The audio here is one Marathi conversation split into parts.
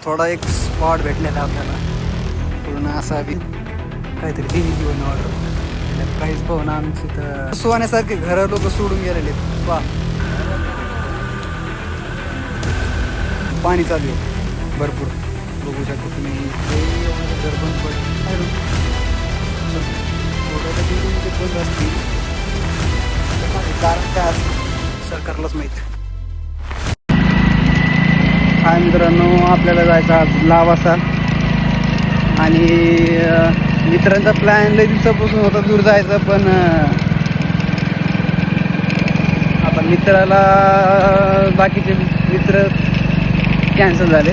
थोडा एक स्पॉट भेटलेला आपल्याला पूर्ण असा बी काहीतरी दिली जीवन ऑर्डर प्राईस पाहून आमची तर सोन्यासारखे घरं लोक सोडून गेलेले वा पाणी चालू आहे भरपूर बघू शकता तुम्ही घर बंद बंद असतील कारण काय सरकारलाच माहिती. हाय मित्रांनो, आपल्याला जायचं आज लावासा आणि मित्रांचा प्लॅन लई दिवसापासून होता दूर जायचं, पण आता मित्राला बाकीचे मित्र कॅन्सल झाले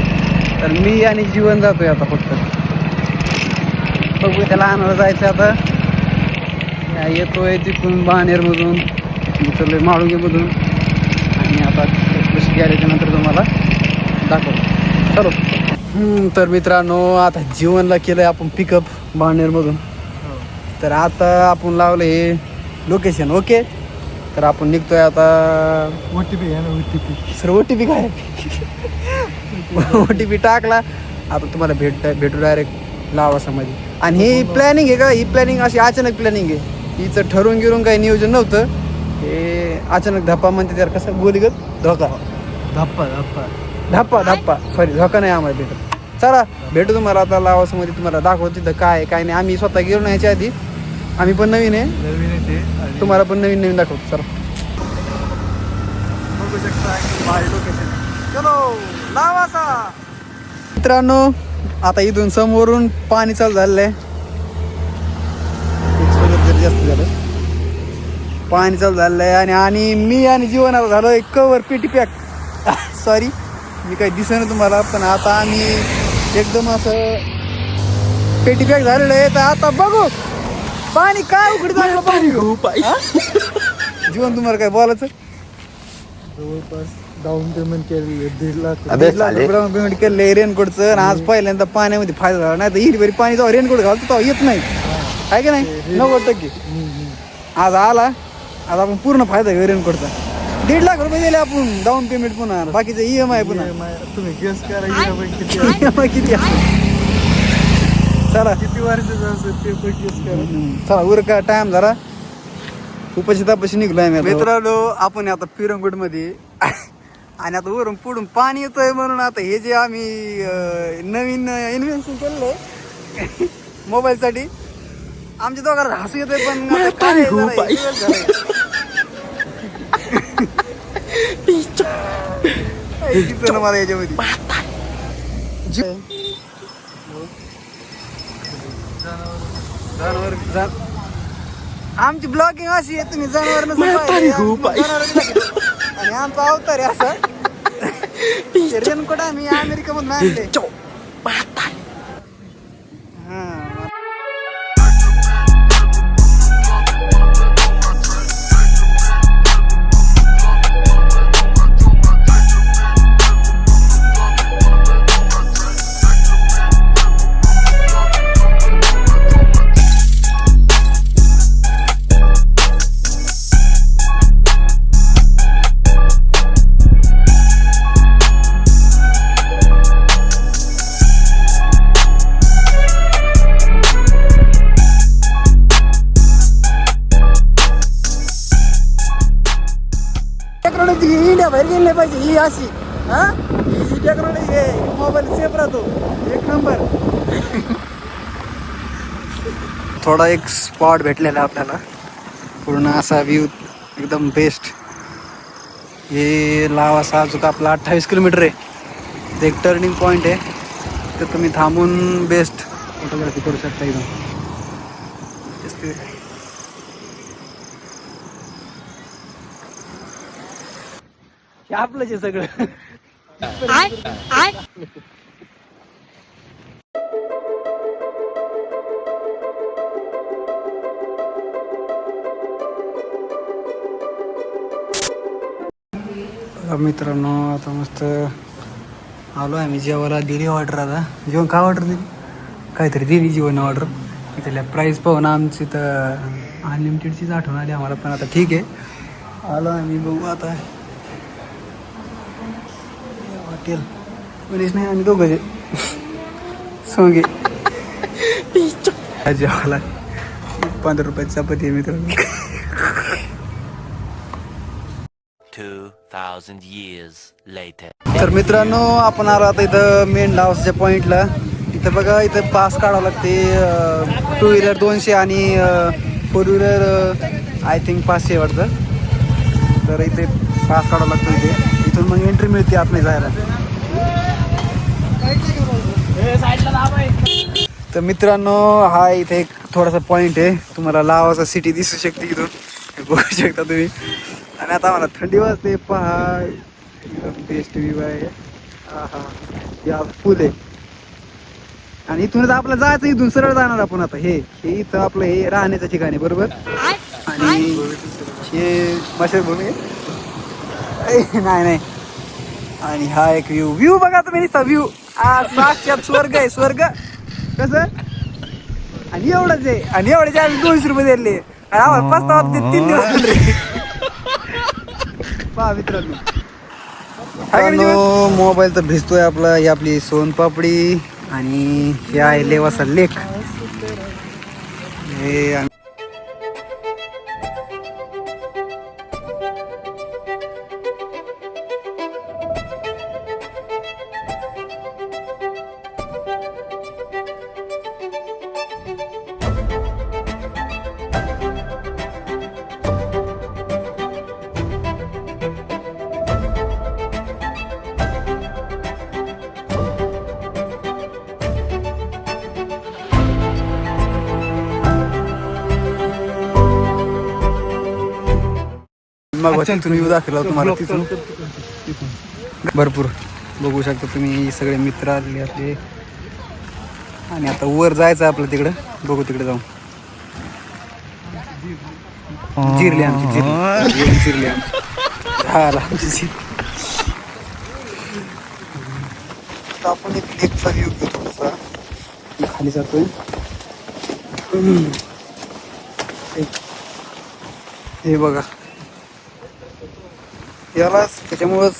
तर मी आणि जीवन जातोय आता फक्त. बघू त्याला आणायला जायचं आता. येतोय तिथून बाणेरमधून उचललोय माळुंगीमधून आणि आता कशी गेल्याच्या नंतर तुम्हाला दाखवतो. चलो. तर मित्रांनो, आता जीवनला केलं आहे आपण पिकअप बाणेरमधून. तर आता आपण लावलं हे लोकेशन ओके. तर आपण निघतोय आता. OTP आहे ना, OTP सर OTP काय OTP टाकला. आता तुम्हाला भेटू डायरेक्ट लावासामध्ये. आणि ही प्लॅनिंग आहे का? ही प्लॅनिंग अशी अचानक प्लॅनिंग आहे. हिचं ठरवून गिरून काही नियोजन नव्हतं. हे अचानक धप्पा म्हणते त्याला. कसं बोलीगत धोका धप्पा सॉरी धोका नाही आम्हाला भेटत. चला भेटू तुम्हाला आता लावासामध्ये. तुम्हाला दाखवतो तिथं काय आहे काय नाही. आम्ही स्वतः गेलो नाही याच्या आधी. आम्ही पण नवीन आहे, तुम्हाला पण नवीन दाखवतो. चला बघू शकता भारी लोकेशन. चलो लावासा. मित्रांनो, आता इथून समोरून पाणी चालू झालेलं आहे. जास्त झालं पाणी चालू झालेलं आहे. आणि मी आणि जीवन आता झालो एक कवर पेटी पॅक. सॉरी मी काही दिसेना तुम्हाला, पण आता आम्ही एकदम असं पेटी पॅक झालेलं आहे. तर आता बघू पाणी काय उघड झालं. पाणी जीवन तुम्हाला काय बोलायचं? जवळपास डाऊन पेमेंट केली 1.5 लाख. 1.5 लाख डाऊन पेमेंट केलं रेनकोटचं. आणि आज पहिल्यांदा पाण्यामध्ये फायदा झाला. नाही तर हिरभरी पाणी जाऊ रेनकोट घालतो तेव्हा येत नाही आहे की नाही. 90% आज आला. आज आपण पूर्ण फायदा घेऊ रेनकोटचा. 1.5 लाख रुपये दिले आपण डाऊन पेमेंट. पुन्हा बाकीचं EMI पुन्हा तुम्ही गेस करा EMI किती EMI किती आहे. चला किती वर्षाचं असेल ते पण गेस करा. चला उर का टाइम झाला. उपाशी तापाशी निघलोय मित्रांनो. आपण आता पिरंगुट मध्ये आणि आता वरून पुढून पाणी येतोय म्हणून आता हे जे आम्ही नवीन इन्व्हेन्शन केलंय मोबाईल साठी. आमच्या दोघांना हसू येतोय पण मला याच्यामध्ये आमची ब्लॉगिंग अशी आहे. तुम्ही जनावर आणि आमचा अवतार आहे असं. रेनकोट आम्ही अमेरिकेमधून आणले. इंडिया बाहेर गेली नाही पाहिजे ही अशी. ही टेक्नॉलॉजी आहे. मोबाईल सेफ राहतो एक नंबर. थोडा एक स्पॉट भेटलेला आपल्याला पूर्ण असा व्ह्यू एकदम बेस्ट. हे लावासा अजून आपला 28 किलोमीटर आहे. एक टर्निंग पॉईंट आहे. तर तुम्ही थांबून बेस्ट फोटोग्राफी करू शकता एकदम. आपलंच आहे सगळं. मित्रांनो, आता मस्त आलो आहे मी जेवायला. दिली ऑर्डर. आता जेवण काय ऑर्डर दिली? काहीतरी दिली जेवण ऑर्डर. इथल्या प्राईस पाहून आमची तर अनलिमिटेडचीच आठवण आली आम्हाला. पण आता ठीक आहे, आलो आहे मी. बघू आता हॉटेल. मनीष नाही, आम्ही दोघं सोंगे जेवायला 15 रुपयाची चपाती आहे मित्रांनो. 2,000 years later. तर मित्रांनो आपण आलो आता इथं मेन हाऊसच्या पॉईंटला. इथं बघा इथं पास काढावं लागते. 2 व्हीलर 200 आणि 4 व्हीलर आय थिंक 500 वाटतं. तर इथे पास काढावं लागतं. इथून मग एंट्री मिळते आत नाही जायला. तर मित्रांनो हा इथे एक थोडासा पॉईंट आहे. तुम्हाला लावाचा सिटी दिसू शकते इथून, बघू शकता तुम्ही. आणि आता मला थंडी वाजते. पहा बेस्ट व्ह्यू आहे. हा हा या फुल आहे. आणि इथूनच आपलं जायचं. इथून सरळ जाणार आपण आता. हे इथं आपलं हे राहण्याचं ठिकाण आहे बरोबर. आणि हे मशरभूमी नाही. आणि हा एक व्ह्यू बघा तुम्ही नुसता व्ह्यू. साक्षात स्वर्ग आहे स्वर्ग. कसं आणि एवढंच आहे. आणि एवढ्याचे आम्ही 200 रुपये दिले. आम्हाला पस्तावा ते 3 दिवस. पहा मित्रांनो मोबाईल तर भिजतोय आपला. ही आपली सोनपापडी आणि हे आहे लेवासा लेक. हे मग तिथून व्ह्यू दाखवला तुम्हाला. तिथून भरपूर बघू शकता तुम्ही सगळे मित्र आलेले आपले. आणि आता वर जायचं आपलं तिकडं. बघू तिकडे जाऊन. जिरली आमची जिरली आमची झाला आमची जिर. आपण एक लेकचा व्ह्यू घेऊ थोडासा. खाली जातोय. हे बघा याला त्याच्यामुळंच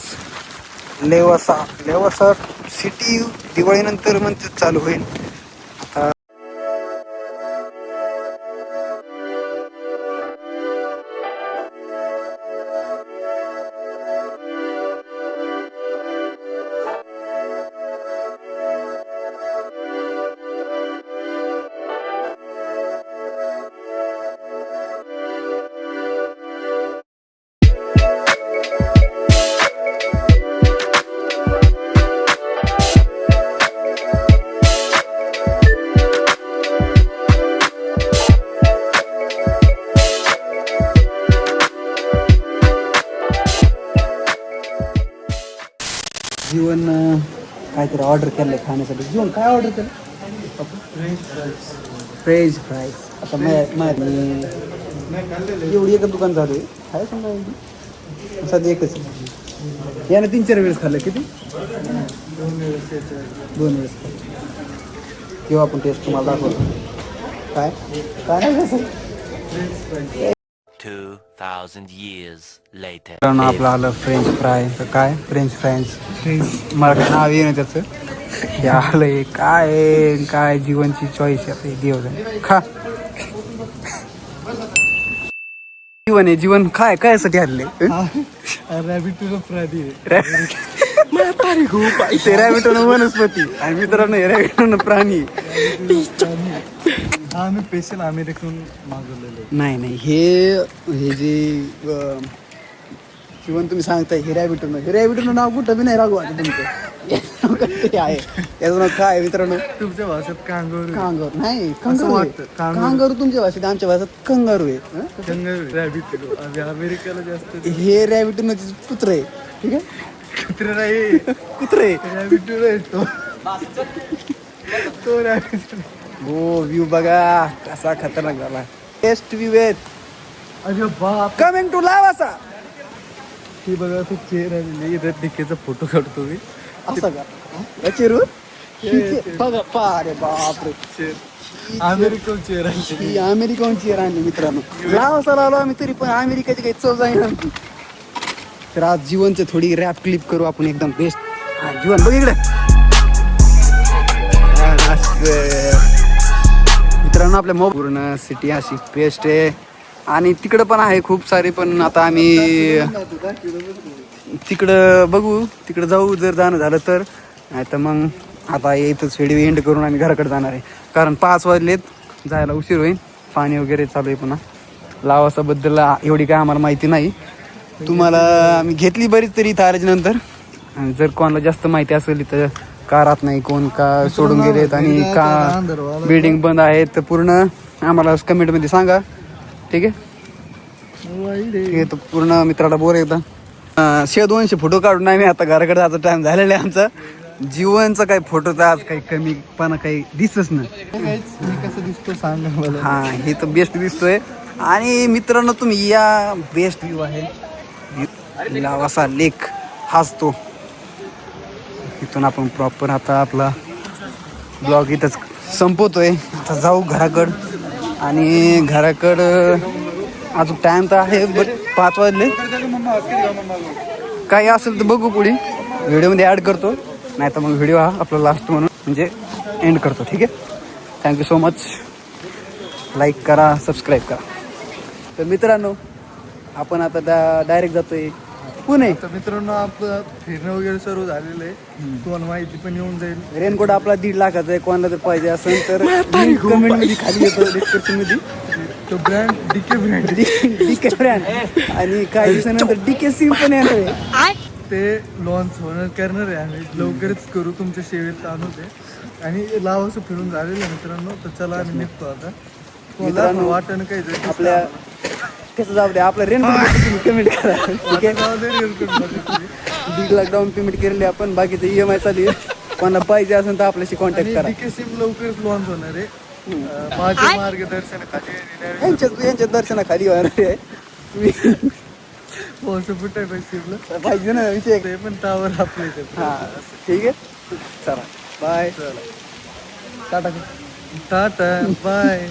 लेवासा सिटी दिवाळीनंतर म्हणजे चालू होईल. जीवन काहीतरी ऑर्डर केलं खाण्यासाठी. जीवन काय ऑर्डर केलं? French fries. आता एवढी एकच दुकान चालू आहे. काय समजा सध्या एकच. यानं 3-4 वेळेस खाल्लं. किती? 2 वेळेस खाल्लं. किंवा आपण टेस्ट तुम्हाला दाखवतो. काय नाही 2,000 years later. आपलं आलं फ्रेंच फ्राय. काय फ्रेंच फ्राईज मला काय नाव येईन त्याचं. हे आलंय काय जीवनची चॉईस आहे. देव खा जीवन आहे. जीवन काय यासाठी आले? रॅबिटोनं वनस्पती आणि मित्रांनो रॅबिटोनं प्राणी. आम्ही स्पेशल अमेरिकन मागवलेले. नाही हे जे जीवन तुम्ही सांगताय हे रॅबिटोनं नाव कुठं बी नाही रागू आता तुमचं. ते आहे त्याचं नाव काय मित्रांनो? तुमच्या भाषेत कांगारू नाही वाटतं. कांगारू तुमच्या भाषेत. आमच्या भाषेत कंगारू आहे. अमेरिकेला जास्त हे रॅबिटोनं कुत्र आहे. ठीक आहे कुत्रे नाही. कुत्रे रॅबिट तो हो व्ह्यू बघा कसा खतरनाक झाला. टेस्ट व्ह्यू आहेत. अरे बाप. Coming to Lavasa. ही बघा खूप चेअर आहे. इथे डिकेचा फोटो काढतो मी. असं का चिरू बघा. अरे बापरे. अमेरिकन चेअर आहे. ही अमेरिकन चेअर आणली मित्रांनो. लावासा लावलो आम्ही तरी पण अमेरिकेची काही चव जाईना. तर आज जीवनची थोडी रॅप क्लिप करू आपण एकदम बेस्ट. जीवन बघ इकडे. मित्रांनो आपल्या पूर्ण सिटी अशी पेस्ट आहे आणि तिकडं पण आहे खूप सारी, पण आता आम्ही तिकडं बघू, तिकडं जाऊ जर जाणं झालं तर. नाही तर मग आता इथंच व्हिडिओ एंड करून आम्ही घराकडे जाणार आहे, कारण 5 वाजलेत, जायला उशीर होईल. पाणी वगैरे चालू आहे पुन्हा. लावासाबद्दल एवढी काय आम्हाला माहिती नाही, तुम्हाला आम्ही घेतली बरीच तरी इथं आल्याच्यानंतर. आणि जर कोणाला जास्त माहिती असेल इथं का राहत नाही, कोण का सोडून गेलेत आणि का बिल्डिंग बंद आहे, तर पूर्ण आम्हाला कमेंटमध्ये सांगा. ठीक आहे, ठीक आहे. तर पूर्ण मित्राला बोर एकदा 100-200 फोटो काढून आम्ही आता घराकडे जायचा टाइम झालेला आहे आमचा. जीवनचा काही फोटोचा आज काही कमीपणा काही दिसतच नाही. मी कसं दिसतो सांगा मला. हा, हे तर बेस्ट दिसतोय. आणि मित्रांनो तुम्ही या, बेस्ट व्ह्यू आहे लावासा लेक, हाच तो. इथून आपण प्रॉपर आता आपला ब्लॉग इथंच संपवतोय. आता जाऊ घराकडं, आणि घराकडं अजून टाइम तर आहे, बट 5 वाजले. काही असेल तर बघू पुढे व्हिडिओमध्ये ॲड करतो, नाही तर मग व्हिडिओ हा आपला लास्ट म्हणून म्हणजे एंड करतो. ठीक आहे, थँक्यू सो मच. लाईक करा, सबस्क्राईब करा. तर मित्रांनो आपण आता डायरेक्ट जातोय पुणे. तर मित्रांनो आपलं फिरणं वगैरे सर्व झालेलं आहे, तुम्हाला माहिती पण येऊन जाईल. रेनकोट आपला 1.5 लाखाचा आहे, कोणाला जर पाहिजे असेल तर कमेंट मध्ये खाली येतो, डिस्क्रिप्शन मध्ये. तो brand DK brand DK brand, आणि काही दिवसानंतर डीके सिम पण येणार आहे. ते लॉन्च करणार आहे आम्ही, लवकरच करू, तुमच्या सेवेत आणू ते. आणि लावासं फिरून झालेलं आहे मित्रांनो. तर चला आम्ही निघतो आता. मित्रांनो, वाटण काही आपल्या कसं जाऊ द्या, आपलं रेनकोट कमेंट करा. ठीक आहे, 1.5 लाख डाऊन पेमेंट केलेली आपण, बाकीचं EMI चालू आहे. कोणाला पाहिजे असेल तर आपल्याशी कॉन्टॅक्ट करा. डीके सिम लवकरच लॉन्च होणार आहे. माझ्या मार्गदर्शनाखाली यांच्या दर्शनाखाली होणार आहे. पाहिजे ना विषय. ते पण टावर आपले. हा, ठीक आहे, चला बाय. Tata bye.